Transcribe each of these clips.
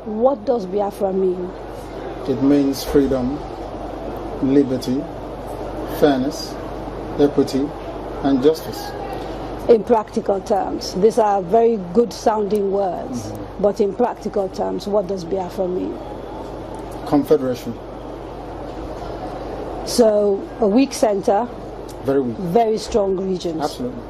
what does Biafra mean? It means freedom, liberty, fairness, equity, and justice. In practical terms, these are very good sounding words, but in practical terms, what does Biafra mean? Confederation. So a weak center, Very weak. very strong regions. Absolutely.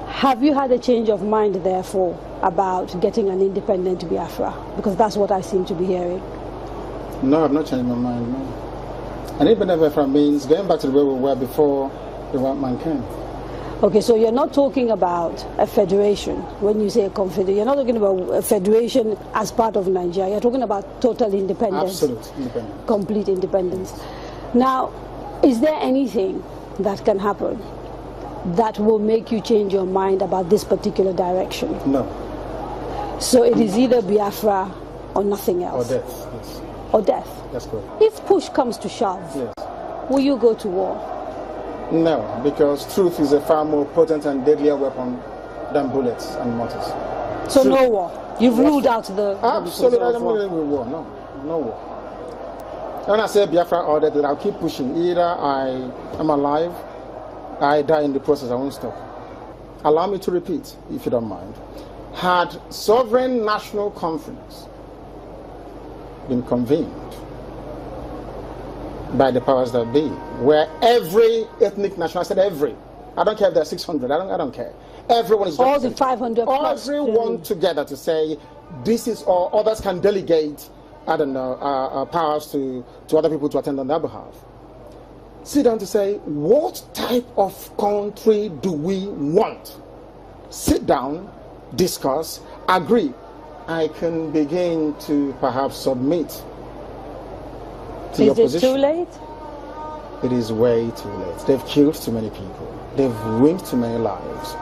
Have you had a change of mind, therefore, about getting an independent Biafra? Because that's what I seem to be hearing. No, I've not changed my mind, no. An independent Biafra means going back to the way we were before the white man came. Okay, so you're not talking about a federation when you say a confederation. You're not talking about a federation as part of Nigeria. You're talking about total independence. Absolute independence. Complete independence. Now, is there anything that can happen that will make you change your mind about this particular direction? No. So it is either Biafra or nothing Or else? death, yes. Or death? That's good. If push comes to shove, Yes. will you go to war? No, because truth is a far more potent and deadlier weapon than bullets and mortars. So Truth. no war. You've ruled out the Absolutely, I of don't war. believe in war. No, no war. When I say Biafra or that, I'll keep pushing. Either I am alive, I die in the process, I won't stop. Allow me to repeat, if you don't mind. Had sovereign national conference been convened by the powers that be, where every ethnic nation, I said every, I don't care if there are 600, I don't care. Everyone is All the represented. 500 plus. Everyone together to say, this is all, others can delegate, I don't know, powers to other people to attend on their behalf. Sit down to say, what type of country do we want? Sit down, discuss, agree. I can begin to perhaps submit to your position. Is it too late? It is way too late. They've killed too many people. They've ruined too many lives.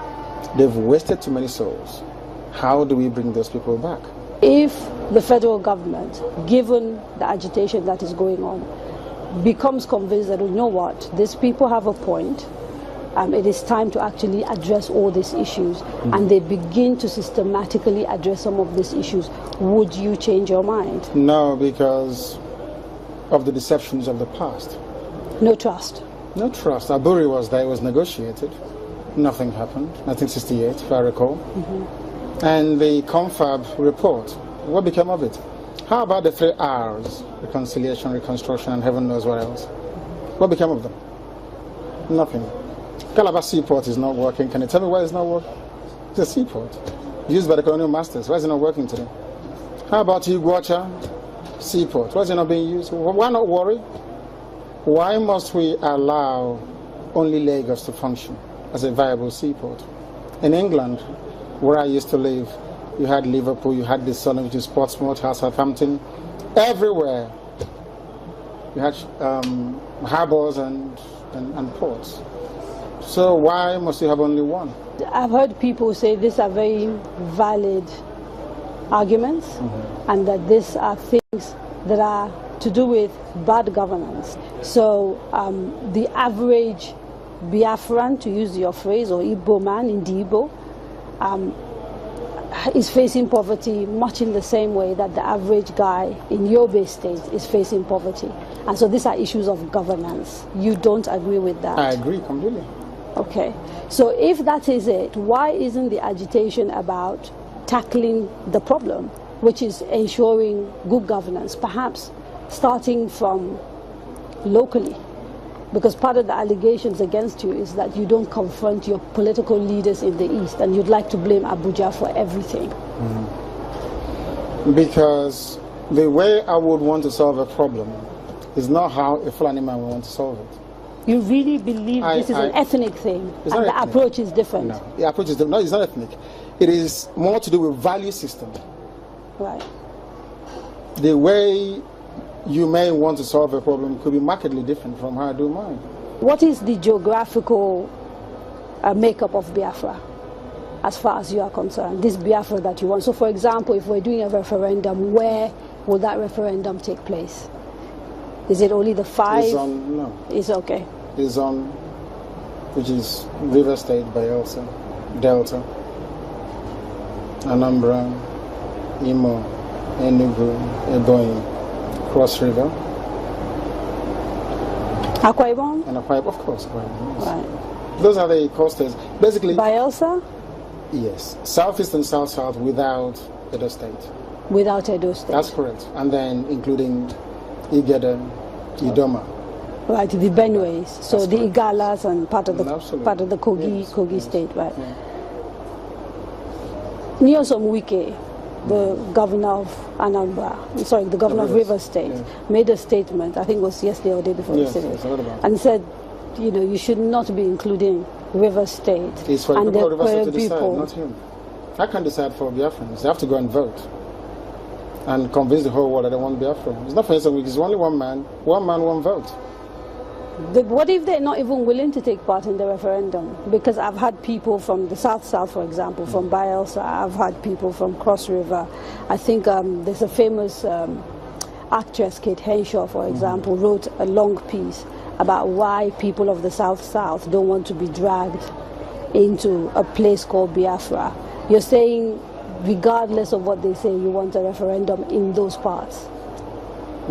They've wasted too many souls. How do we bring those people back? If the federal government, given the agitation that is going on, becomes convinced that, you know what, these people have a point, it is time to actually address all these issues, and they begin to systematically address some of these issues, would you change your mind? No, because of the deceptions of the past. No trust. No trust. Aburi was there, it was negotiated. Nothing happened. 1968, if I recall. And the confab report, what became of it? How about the 3 R's? Reconciliation, reconstruction, and heaven knows what else. What became of them? Nothing. Calabar Seaport is not working. Can you tell me why it's not working? It's a seaport used by the colonial masters. Why is it not working today? How about Iguacha Seaport? Why is it not being used? Why not worry? Why must we allow only Lagos to function as a viable seaport? In England, where I used to live, you had Liverpool, you had the Sun, which is Portsmouth, Southampton, everywhere. You had harbors and ports. So why must you have only one? I've heard people say these are very valid arguments, and that these are things that are to do with bad governance. So the average Biafran, to use your phrase, or Igbo man in the Igbo, is facing poverty much in the same way that the average guy in Yobe State is facing poverty. And so these are issues of governance. You don't agree with that? I agree completely. Okay. So if that is it, why isn't the agitation about tackling the problem, which is ensuring good governance, perhaps starting from locally? Because part of the allegations against you is that you don't confront your political leaders in the East, and you'd like to blame Abuja for everything. Because the way I would want to solve a problem is not how a Fulani man would want to solve it. You really believe this is an ethnic thing, and the ethnic. approach is different? No, the approach is different. No, it's not ethnic. It is more to do with value system. Right. The way you may want to solve a problem could be markedly different from how I do mine. What is the geographical makeup of Biafra, as far as you are concerned, this Biafra that you want? So for example, if we're doing a referendum, where will that referendum take place? Is it only the 5? No. It's okay. It's on, which is River State, Bayelsa, Delta, Anambra, Imo, Enugu, Ebonyi, Cross River. Akwa Ibom? And Akwa Ibom, of course. Akwa Ibom, yes. Right. Those are the coasters. Basically. Bayelsa? Yes. Southeast and South-South without Edo State. Without Edo State. That's correct. And then including Igede, Idoma. Right, the Benues. So That's the correct. Igalas and part of the Kogi, yes. Kogi yes. State, right? Yeah. Nyesom Wike, the governor of Anambra, sorry, the governor of Rivers State, made a statement, I think it was yesterday or the day before yesterday, and said, you know, you should not be including Rivers State. It's for and the people of Rivers State to decide, people. not him. I can't decide for Biafrans. They have to go and vote and convince the whole world that they want Biafra. It's not for instance, it's only one man, one vote. What if they're not even willing to take part in the referendum? Because I've had people from the South-South, for example, from Bayelsa. I've had people from Cross River. I think there's a famous actress, Kate Henshaw, for example, wrote a long piece about why people of the South-South don't want to be dragged into a place called Biafra. You're saying, regardless of what they say, you want a referendum in those parts?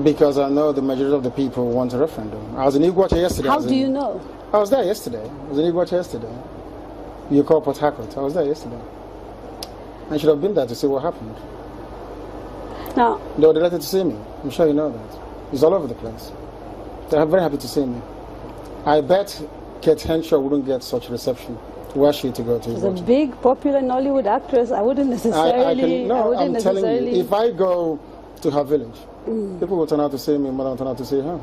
Because I know the majority of the people want a referendum. I was in Iguacha yesterday. How do you know? I was there yesterday. I was in Iguacha yesterday. You call Port Harcourt. I was there yesterday. I should have been there to see what happened. Now, they were delighted to see me. I'm sure you know that. It's all over the place. They're very happy to see me. I bet Kate Henshaw wouldn't get such reception were she to go to Iguacha. She's a big, popular Nollywood actress. I wouldn't necessarily... I'm telling you, if I go to her village, people will turn out to see me more than turn out to see her.